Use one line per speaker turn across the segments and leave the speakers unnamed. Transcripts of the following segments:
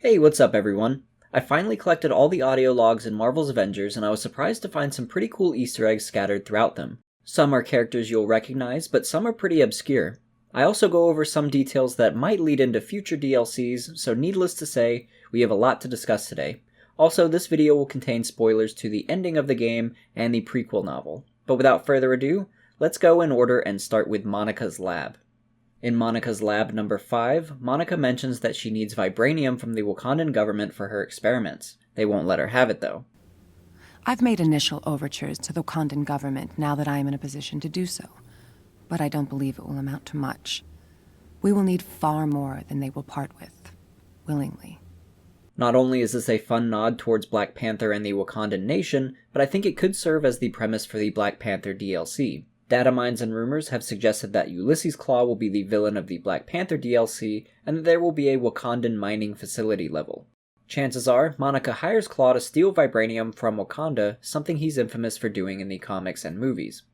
Hey, what's up everyone? I finally collected all the audio logs in Marvel's Avengers, and I was surprised to find some pretty cool Easter eggs scattered throughout them. Some are characters you'll recognize, but some are pretty obscure. I also go over some details that might lead into future DLCs, so needless to say, we have a lot to discuss today. Also, this video will contain spoilers to the ending of the game and the prequel novel. But without further ado, let's go in order and start with Monica's lab. In Monica's lab number 5, Monica mentions that she needs vibranium from the Wakandan government for her experiments. They won't let her have it though.
I've made initial overtures to the Wakandan government now that I am in a position to do so, but I don't believe it will amount to much. We will need far more than they will part with, willingly.
Not only is this a fun nod towards Black Panther and the Wakandan nation, but I think it could serve as the premise for the Black Panther DLC. Data mines and rumors have suggested that Ulysses Claw will be the villain of the Black Panther DLC, and that there will be a Wakandan mining facility level. Chances are, Monica hires Claw to steal vibranium from Wakanda, something he's infamous for doing in the comics and movies.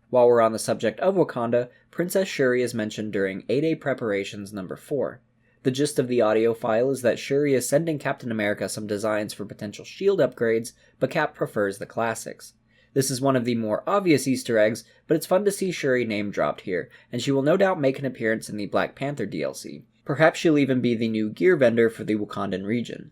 While we're on the subject of Wakanda, Princess Shuri is mentioned during 8A Preparations number 4. The gist of the audio file is that Shuri is sending Captain America some designs for potential shield upgrades, but Cap prefers the classics. This is one of the more obvious Easter eggs, but it's fun to see Shuri name dropped here, and she will no doubt make an appearance in the Black Panther DLC. Perhaps she'll even be the new gear vendor for the Wakandan region.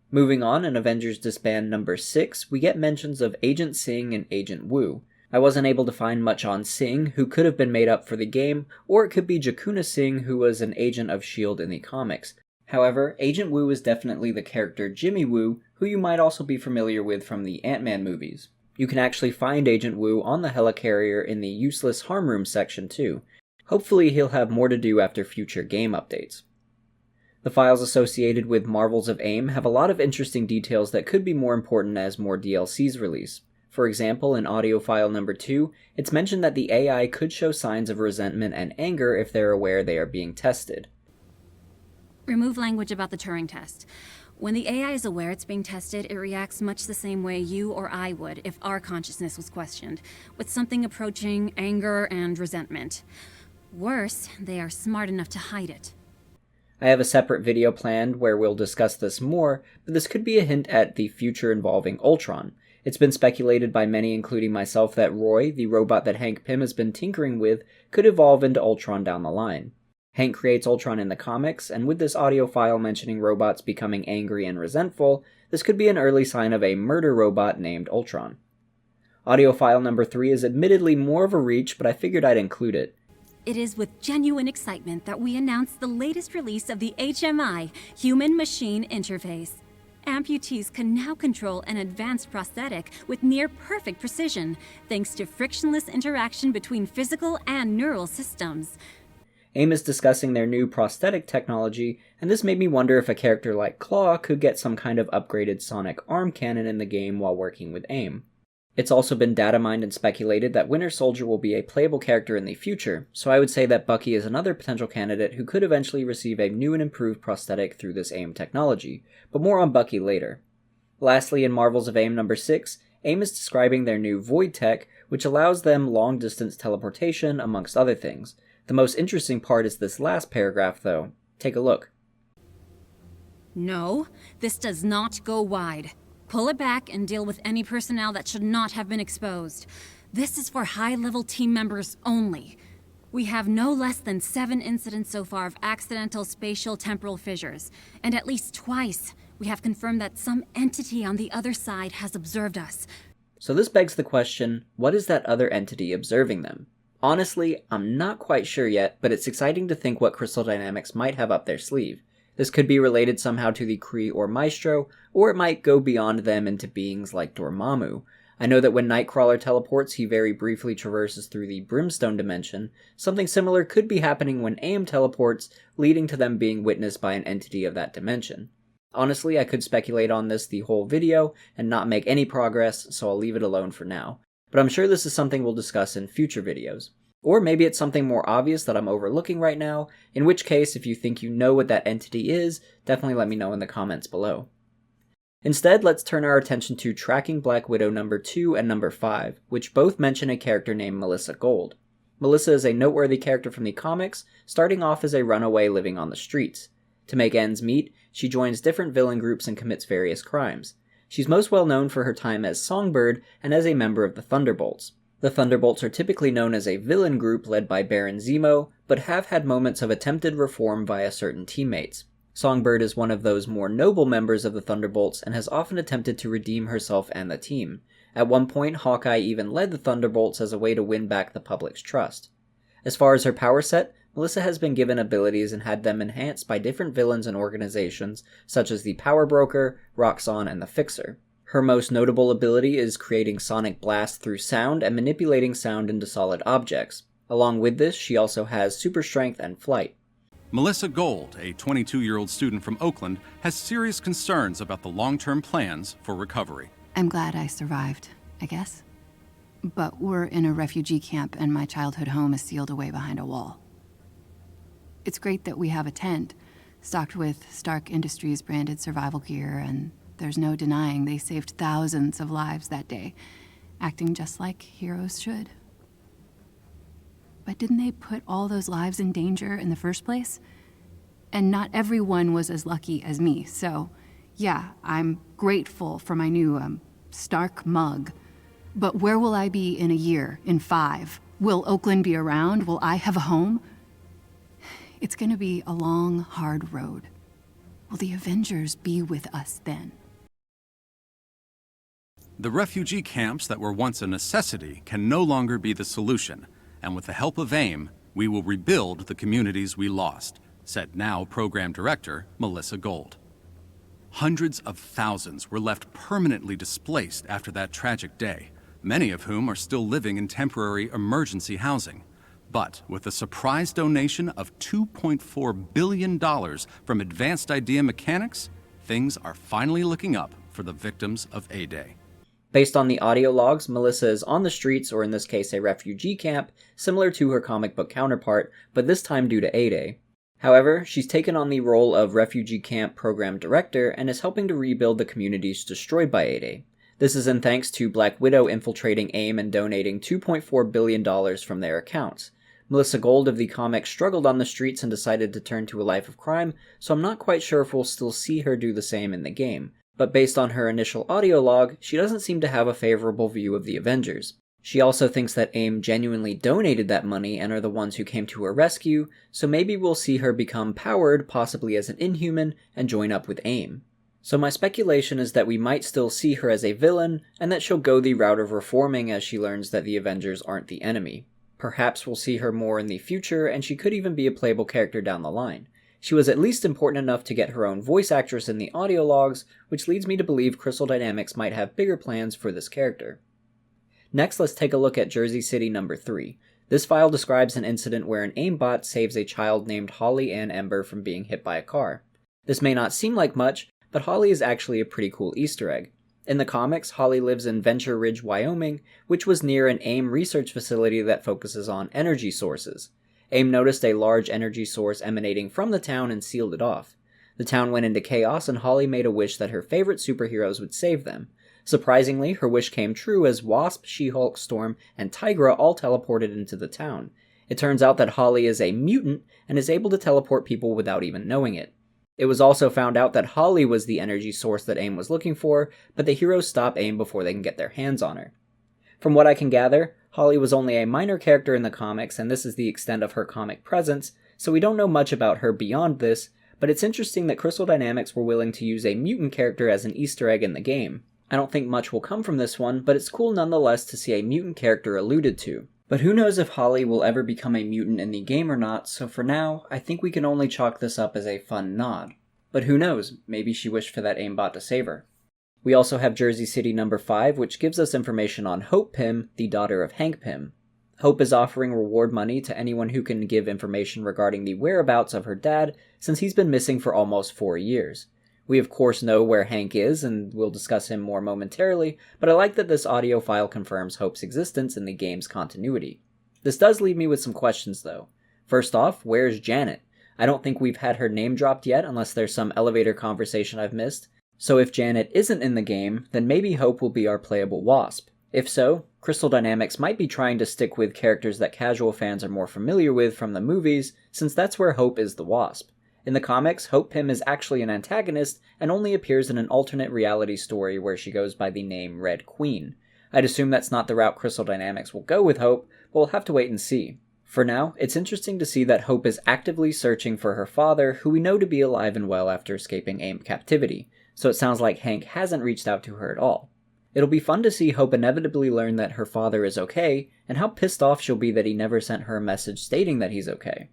Moving on, in Avengers Disband number 6, we get mentions of Agent Singh and Agent Wu. I wasn't able to find much on Singh, who could have been made up for the game, or it could be Jakuna Singh, who was an agent of S.H.I.E.L.D. in the comics. However, Agent Wu is definitely the character Jimmy Woo, who you might also be familiar with from the Ant-Man movies. You can actually find Agent Wu on the helicarrier in the Useless Harm Room section too. Hopefully he'll have more to do after future game updates. The files associated with Marvels of AIM have a lot of interesting details that could be more important as more DLCs release. For example, in audio file number 2, it's mentioned that the AI could show signs of resentment and anger if they're aware they are being tested.
Remove language about the Turing test. When the AI is aware it's being tested, it reacts much the same way you or I would if our consciousness was questioned, with something approaching anger and resentment. Worse, they are smart enough to hide it.
I have a separate video planned where we'll discuss this more, but this could be a hint at the future involving Ultron. It's been speculated by many, including myself, that Roy, the robot that Hank Pym has been tinkering with, could evolve into Ultron down the line. Hank creates Ultron in the comics, and with this audio file mentioning robots becoming angry and resentful, this could be an early sign of a murder robot named Ultron. Audio file number 3 is admittedly more of a reach, but I figured I'd include it.
It is with genuine excitement that we announce the latest release of the HMI, Human Machine Interface. Amputees can now control an advanced prosthetic with near-perfect precision, thanks to frictionless interaction between physical and neural systems.
AIM is discussing their new prosthetic technology, and this made me wonder if a character like Claw could get some kind of upgraded sonic arm cannon in the game while working with AIM. It's also been data mined and speculated that Winter Soldier will be a playable character in the future, so I would say that Bucky is another potential candidate who could eventually receive a new and improved prosthetic through this AIM technology, but more on Bucky later. Lastly, in Marvels of AIM number 6, AIM is describing their new Void Tech, which allows them long-distance teleportation, amongst other things. The most interesting part is this last paragraph, though. Take a look.
No, this does not go wide. Pull it back and deal with any personnel that should not have been exposed. This is for high-level team members only. We have no less than 7 incidents so far of accidental spatial temporal fissures, and at least twice we have confirmed that some entity on the other side has observed us.
So this begs the question, what is that other entity observing them? Honestly, I'm not quite sure yet, but it's exciting to think what Crystal Dynamics might have up their sleeve. This could be related somehow to the Kree or Maestro, or it might go beyond them into beings like Dormammu. I know that when Nightcrawler teleports, he very briefly traverses through the Brimstone dimension. Something similar could be happening when AIM teleports, leading to them being witnessed by an entity of that dimension. Honestly, I could speculate on this the whole video and not make any progress, so I'll leave it alone for now. But I'm sure this is something we'll discuss in future videos. Or maybe it's something more obvious that I'm overlooking right now, in which case, if you think you know what that entity is, definitely let me know in the comments below. Instead, let's turn our attention to Tracking Black Widow number 2 and number 5, which both mention a character named Melissa Gold. Melissa is a noteworthy character from the comics, starting off as a runaway living on the streets. To make ends meet, she joins different villain groups and commits various crimes. She's most well known for her time as Songbird and as a member of the Thunderbolts. The Thunderbolts are typically known as a villain group led by Baron Zemo, but have had moments of attempted reform via certain teammates. Songbird is one of those more noble members of the Thunderbolts and has often attempted to redeem herself and the team. At one point, Hawkeye even led the Thunderbolts as a way to win back the public's trust. As far as her power set, Melissa has been given abilities and had them enhanced by different villains and organizations, such as the Power Broker, Roxxon, and the Fixer. Her most notable ability is creating sonic blasts through sound and manipulating sound into solid objects. Along with this, she also has super strength and flight.
Melissa Gold, a 22-year-old student from Oakland, has serious concerns about the long-term plans for recovery.
I'm glad I survived, I guess. But we're in a refugee camp and my childhood home is sealed away behind a wall. It's great that we have a tent, stocked with Stark Industries branded survival gear, and there's no denying they saved thousands of lives that day, acting just like heroes should. But didn't they put all those lives in danger in the first place? And not everyone was as lucky as me, so yeah, I'm grateful for my new, Stark mug. But where will I be in a year, in 5? Will Oakland be around? Will I have a home? It's gonna be a long, hard road. Will the Avengers be with us then?
The refugee camps that were once a necessity can no longer be the solution, and with the help of AIM, we will rebuild the communities we lost, said now Program Director Melissa Gold. Hundreds of thousands were left permanently displaced after that tragic day, many of whom are still living in temporary emergency housing. But with a surprise donation of $2.4 billion from Advanced Idea Mechanics, things are finally looking up for the victims of A-Day.
Based on the audio logs, Melissa is on the streets, or in this case a refugee camp, similar to her comic book counterpart, but this time due to A-Day. However, she's taken on the role of Refugee Camp Program Director and is helping to rebuild the communities destroyed by A-Day. This is in thanks to Black Widow infiltrating AIM and donating $2.4 billion from their accounts. Melissa Gold of the comics struggled on the streets and decided to turn to a life of crime, so I'm not quite sure if we'll still see her do the same in the game. But based on her initial audio log, she doesn't seem to have a favorable view of the Avengers. She also thinks that AIM genuinely donated that money and are the ones who came to her rescue, so maybe we'll see her become powered, possibly as an Inhuman, and join up with AIM. So my speculation is that we might still see her as a villain, and that she'll go the route of reforming as she learns that the Avengers aren't the enemy. Perhaps we'll see her more in the future, and she could even be a playable character down the line. She was at least important enough to get her own voice actress in the audio logs, which leads me to believe Crystal Dynamics might have bigger plans for this character. Next, let's take a look at Jersey City number 3. This file describes an incident where an aimbot saves a child named Holly Ann Ember from being hit by a car. This may not seem like much, but Holly is actually a pretty cool Easter egg. In the comics, Holly lives in Venture Ridge, Wyoming, which was near an AIM research facility that focuses on energy sources. AIM noticed a large energy source emanating from the town and sealed it off. The town went into chaos and Holly made a wish that her favorite superheroes would save them. Surprisingly, her wish came true as Wasp, She-Hulk, Storm, and Tigra all teleported into the town. It turns out that Holly is a mutant and is able to teleport people without even knowing it. It was also found out that Holly was the energy source that AIM was looking for, but the heroes stop AIM before they can get their hands on her. From what I can gather, Holly was only a minor character in the comics, and this is the extent of her comic presence, so we don't know much about her beyond this, but it's interesting that Crystal Dynamics were willing to use a mutant character as an Easter egg in the game. I don't think much will come from this one, but it's cool nonetheless to see a mutant character alluded to. But who knows if Holly will ever become a mutant in the game or not, so for now, I think we can only chalk this up as a fun nod. But who knows, maybe she wished for that aimbot to save her. We also have Jersey City number 5, which gives us information on Hope Pym, the daughter of Hank Pym. Hope is offering reward money to anyone who can give information regarding the whereabouts of her dad, since he's been missing for almost 4 years. We of course know where Hank is, and we'll discuss him more momentarily, but I like that this audio file confirms Hope's existence in the game's continuity. This does leave me with some questions though. First off, where's Janet? I don't think we've had her name dropped yet unless there's some elevator conversation I've missed. So if Janet isn't in the game, then maybe Hope will be our playable Wasp. If so, Crystal Dynamics might be trying to stick with characters that casual fans are more familiar with from the movies, since that's where Hope is the Wasp. In the comics, Hope Pym is actually an antagonist and only appears in an alternate reality story where she goes by the name Red Queen. I'd assume that's not the route Crystal Dynamics will go with Hope, but we'll have to wait and see. For now, it's interesting to see that Hope is actively searching for her father, who we know to be alive and well after escaping AIM captivity, so it sounds like Hank hasn't reached out to her at all. It'll be fun to see Hope inevitably learn that her father is okay, and how pissed off she'll be that he never sent her a message stating that he's okay.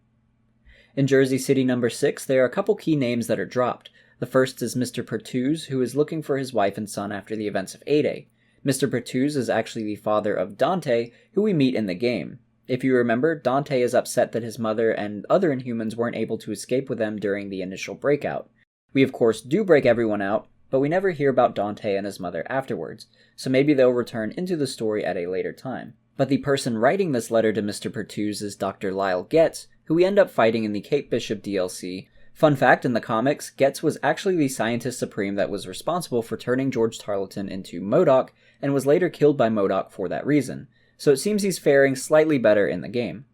In Jersey City number 6, there are a couple key names that are dropped. The first is Mr. Pertuse, who is looking for his wife and son after the events of 8A. Mr. Pertuse is actually the father of Dante, who we meet in the game. If you remember, Dante is upset that his mother and other Inhumans weren't able to escape with them during the initial breakout. We of course do break everyone out, but we never hear about Dante and his mother afterwards, so maybe they'll return into the story at a later time. But the person writing this letter to Mr. Pertuse is Dr. Lyle Getz, who we end up fighting in the Kate Bishop DLC. Fun fact, in the comics, Getz was actually the scientist supreme that was responsible for turning George Tarleton into MODOK, and was later killed by MODOK for that reason, so it seems he's faring slightly better in the game.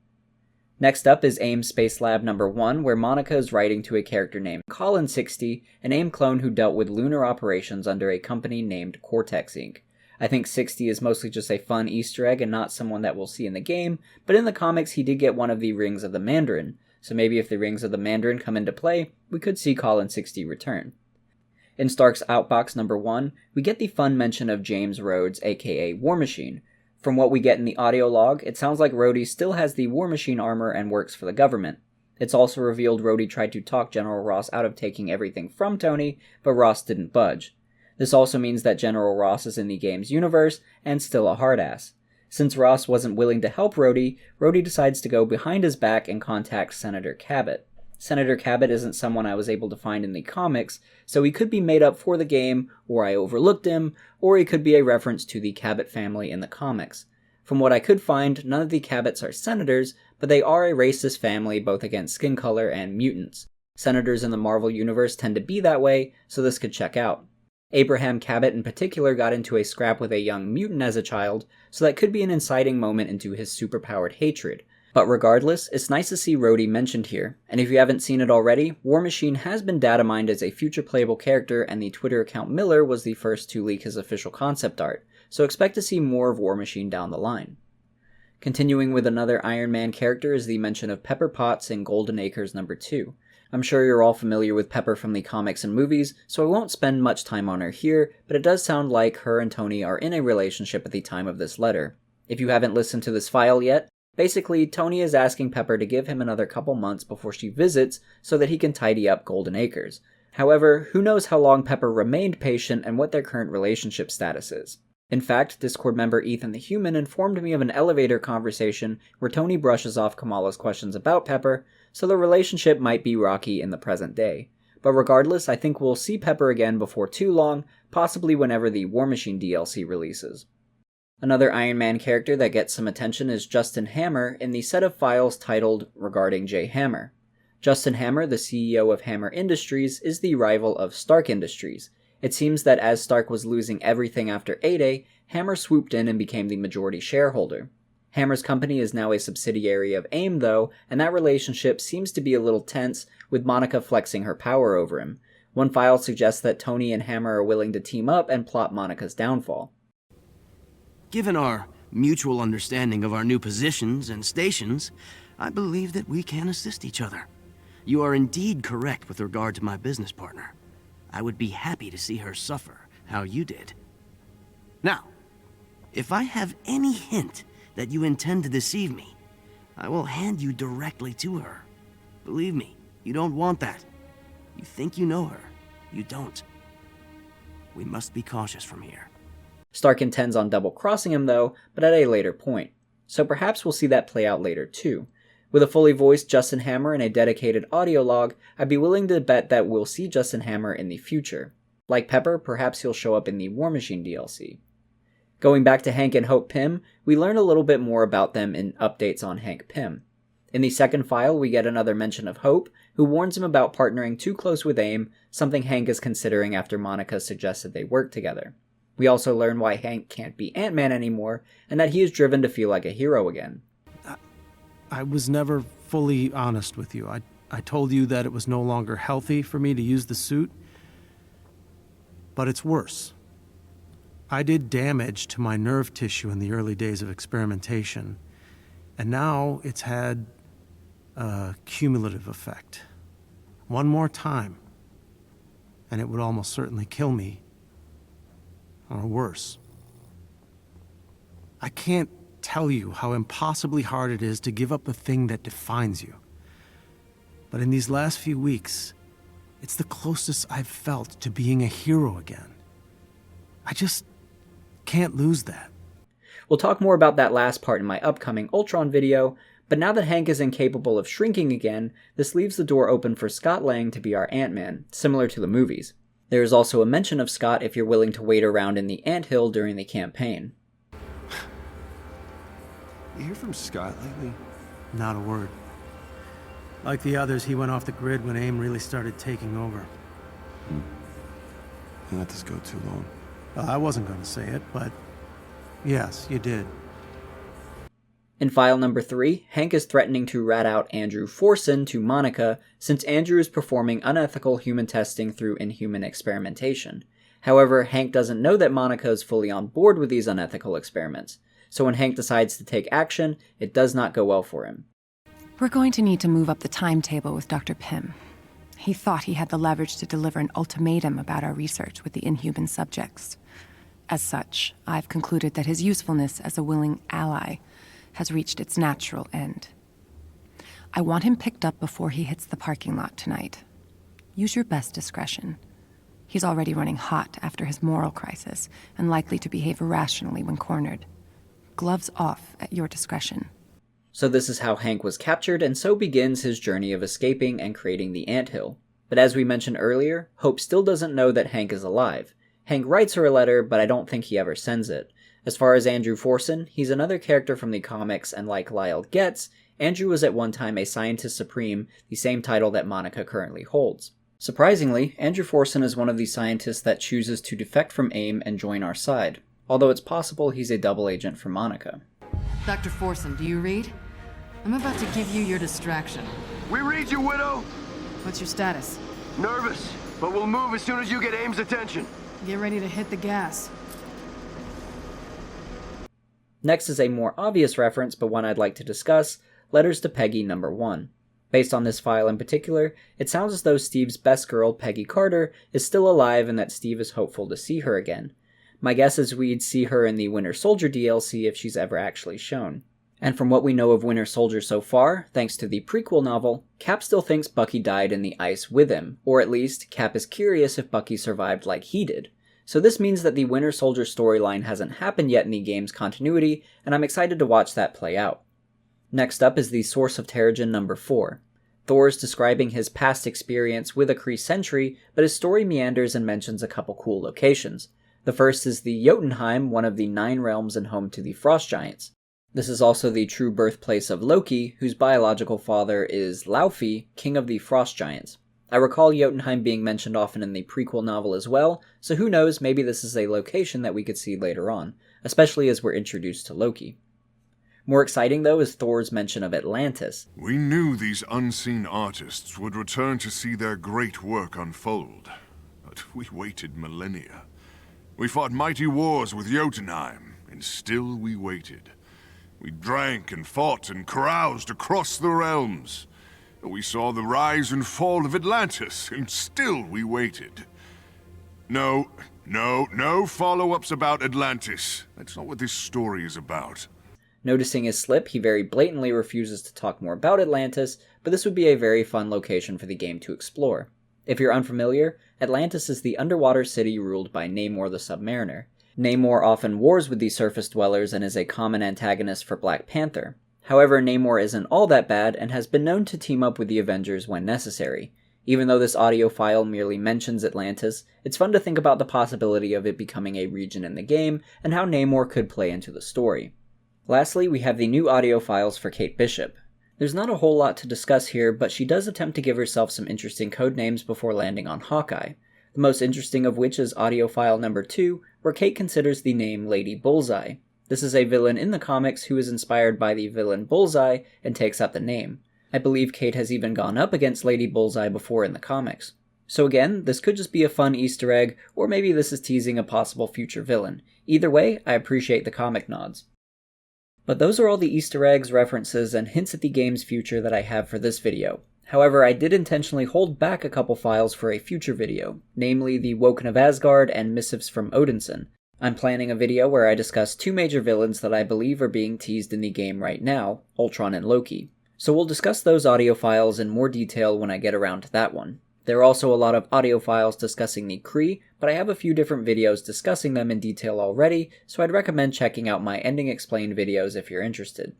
Next up is AIM Space Lab number 1, where Monica is writing to a character named Colin 60, an AIM clone who dealt with lunar operations under a company named Cortex Inc. I think 60 is mostly just a fun Easter egg and not someone that we'll see in the game, but in the comics he did get one of the Rings of the Mandarin, so maybe if the Rings of the Mandarin come into play, we could see Colin 60 return. In Stark's Outbox number 1, we get the fun mention of James Rhodes, aka War Machine. From what we get in the audio log, it sounds like Rhodey still has the War Machine armor and works for the government. It's also revealed Rhodey tried to talk General Ross out of taking everything from Tony, but Ross didn't budge. This also means that General Ross is in the game's universe, and still a hard-ass. Since Ross wasn't willing to help Rhodey, Rhodey decides to go behind his back and contact Senator Cabot. Senator Cabot isn't someone I was able to find in the comics, so he could be made up for the game, or I overlooked him, or he could be a reference to the Cabot family in the comics. From what I could find, none of the Cabots are senators, but they are a racist family both against skin color and mutants. Senators in the Marvel Universe tend to be that way, so this could check out. Abraham Cabot in particular got into a scrap with a young mutant as a child, so that could be an inciting moment into his superpowered hatred. But regardless, it's nice to see Rhodey mentioned here, and if you haven't seen it already, War Machine has been data mined as a future playable character, and the Twitter account Miller was the first to leak his official concept art, so expect to see more of War Machine down the line. Continuing with another Iron Man character is the mention of Pepper Potts in Golden Acres number 2. I'm sure you're all familiar with Pepper from the comics and movies, so I won't spend much time on her here, but it does sound like her and Tony are in a relationship at the time of this letter. If you haven't listened to this file yet, basically, Tony is asking Pepper to give him another couple months before she visits so that he can tidy up Golden Acres. However, who knows how long Pepper remained patient and what their current relationship status is. In fact, Discord member Ethan the Human informed me of an elevator conversation where Tony brushes off Kamala's questions about Pepper, so the relationship might be rocky in the present day. But regardless, I think we'll see Pepper again before too long, possibly whenever the War Machine DLC releases. Another Iron Man character that gets some attention is Justin Hammer in the set of files titled Regarding J. Hammer. Justin Hammer, the CEO of Hammer Industries, is the rival of Stark Industries. It seems that as Stark was losing everything after 8A, Hammer swooped in and became the majority shareholder. Hammer's company is now a subsidiary of AIM though, and that relationship seems to be a little tense, with Monica flexing her power over him. One file suggests that Tony and Hammer are willing to team up and plot Monica's downfall.
Given our mutual understanding of our new positions and stations, I believe that we can assist each other. You are indeed correct with regard to my business partner. I would be happy to see her suffer how you did. Now, if I have any hint that you intend to deceive me, I will hand you directly to her. Believe me, you don't want that. You think you know her. You don't. We must be cautious from here.
Stark intends on double-crossing him though, but at a later point. So perhaps we'll see that play out later too. With a fully voiced Justin Hammer and a dedicated audio log, I'd be willing to bet that we'll see Justin Hammer in the future. Like Pepper, perhaps he'll show up in the War Machine DLC. Going back to Hank and Hope Pym, we learn a little bit more about them in updates on Hank Pym. In the second file, we get another mention of Hope, who warns him about partnering too close with AIM, something Hank is considering after Monica suggested they work together. We also learn why Hank can't be Ant-Man anymore, and that he is driven to feel like a hero again.
I was never fully honest with you. I told you that it was no longer healthy for me to use the suit, but it's worse. I did damage to my nerve tissue in the early days of experimentation, and now it's had a cumulative effect. One more time, and it would almost certainly kill me, or worse. I can't tell you how impossibly hard it is to give up the thing that defines you. But in these last few weeks, it's the closest I've felt to being a hero again. I just can't lose that.
We'll talk more about that last part in my upcoming Ultron video, but now that Hank is incapable of shrinking again, this leaves the door open for Scott Lang to be our Ant-Man, similar to the movies. There is also a mention of Scott if you're willing to wait around in the anthill during the campaign.
You hear from Scott lately?
Not a word. Like the others, he went off the grid when AIM really started taking over.
You let this go too long.
I wasn't going to say it, but yes, you did.
In file number 3, Hank is threatening to rat out Andrew Forsen to Monica since Andrew is performing unethical human testing through inhuman experimentation. However, Hank doesn't know that Monica is fully on board with these unethical experiments, so when Hank decides to take action, it does not go well for him.
We're going to need to move up the timetable with Dr. Pym. He thought he had the leverage to deliver an ultimatum about our research with the inhuman subjects. As such, I've concluded that his usefulness as a willing ally has reached its natural end. I want him picked up before he hits the parking lot tonight. Use your best discretion. He's already running hot after his moral crisis and likely to behave irrationally when cornered. Gloves off at your discretion.
So this is how Hank was captured, and so begins his journey of escaping and creating the anthill. But as we mentioned earlier, Hope still doesn't know that Hank is alive. Hank writes her a letter, but I don't think he ever sends it. As far as Andrew Forsen, he's another character from the comics, and like Lyle Getz, Andrew was at one time a Scientist Supreme, the same title that Monica currently holds. Surprisingly, Andrew Forsen is one of the scientists that chooses to defect from AIM and join our side, although it's possible he's a double agent for Monica.
Dr. Forsen, do you read? I'm about to give you your distraction.
We read you, Widow!
What's your status?
Nervous, but we'll move as soon as you get AIM's attention.
Get ready to hit the gas.
Next is a more obvious reference, but one I'd like to discuss, Letters to Peggy number 1. Based on this file in particular, it sounds as though Steve's best girl, Peggy Carter, is still alive and that Steve is hopeful to see her again. My guess is we'd see her in the Winter Soldier DLC if she's ever actually shown. And from what we know of Winter Soldier so far, thanks to the prequel novel, Cap still thinks Bucky died in the ice with him, or at least, Cap is curious if Bucky survived like he did. So this means that the Winter Soldier storyline hasn't happened yet in the game's continuity, and I'm excited to watch that play out. Next up is the Source of Terrigen number 4. Thor is describing his past experience with a Kree sentry, but his story meanders and mentions a couple cool locations. The first is the Jotunheim, one of the 9 realms and home to the Frost Giants. This is also the true birthplace of Loki, whose biological father is Laufey, king of the Frost Giants. I recall Jotunheim being mentioned often in the prequel novel as well, so who knows, maybe this is a location that we could see later on, especially as we're introduced to Loki. More exciting though is Thor's mention of Atlantis.
We knew these unseen artists would return to see their great work unfold, but we waited millennia. We fought mighty wars with Jotunheim, and still we waited. We drank and fought and caroused across the realms. We saw the rise and fall of Atlantis, and still we waited. No follow-ups about Atlantis. That's not what this story is about.
Noticing his slip, he very blatantly refuses to talk more about Atlantis, but this would be a very fun location for the game to explore. If you're unfamiliar, Atlantis is the underwater city ruled by Namor the Submariner. Namor often wars with the surface dwellers and is a common antagonist for Black Panther. However, Namor isn't all that bad and has been known to team up with the Avengers when necessary. Even though this audio file merely mentions Atlantis, it's fun to think about the possibility of it becoming a region in the game and how Namor could play into the story. Lastly, we have the new audio files for Kate Bishop. There's not a whole lot to discuss here, but she does attempt to give herself some interesting codenames before landing on Hawkeye. The most interesting of which is audio file number 2, where Kate considers the name Lady Bullseye. This is a villain in the comics who is inspired by the villain Bullseye and takes up the name. I believe Kate has even gone up against Lady Bullseye before in the comics. So again, this could just be a fun Easter egg, or maybe this is teasing a possible future villain. Either way, I appreciate the comic nods. But those are all the Easter eggs, references, and hints at the game's future that I have for this video. However, I did intentionally hold back a couple files for a future video, namely the Woken of Asgard and Missives from Odinson. I'm planning a video where I discuss two major villains that I believe are being teased in the game right now, Ultron and Loki. So we'll discuss those audio files in more detail when I get around to that one. There are also a lot of audio files discussing the Kree, but I have a few different videos discussing them in detail already, so I'd recommend checking out my Ending Explained videos if you're interested.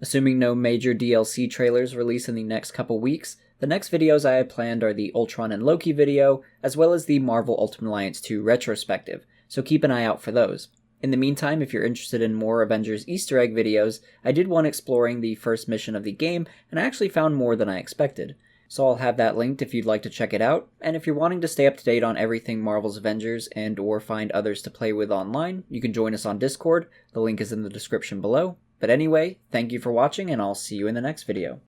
Assuming no major DLC trailers release in the next couple weeks, the next videos I have planned are the Ultron and Loki video, as well as the Marvel Ultimate Alliance 2 retrospective, so keep an eye out for those. In the meantime, if you're interested in more Avengers Easter egg videos, I did one exploring the first mission of the game, and I actually found more than I expected. So I'll have that linked if you'd like to check it out, and if you're wanting to stay up to date on everything Marvel's Avengers and or find others to play with online, you can join us on Discord, the link is in the description below. But anyway, thank you for watching and I'll see you in the next video.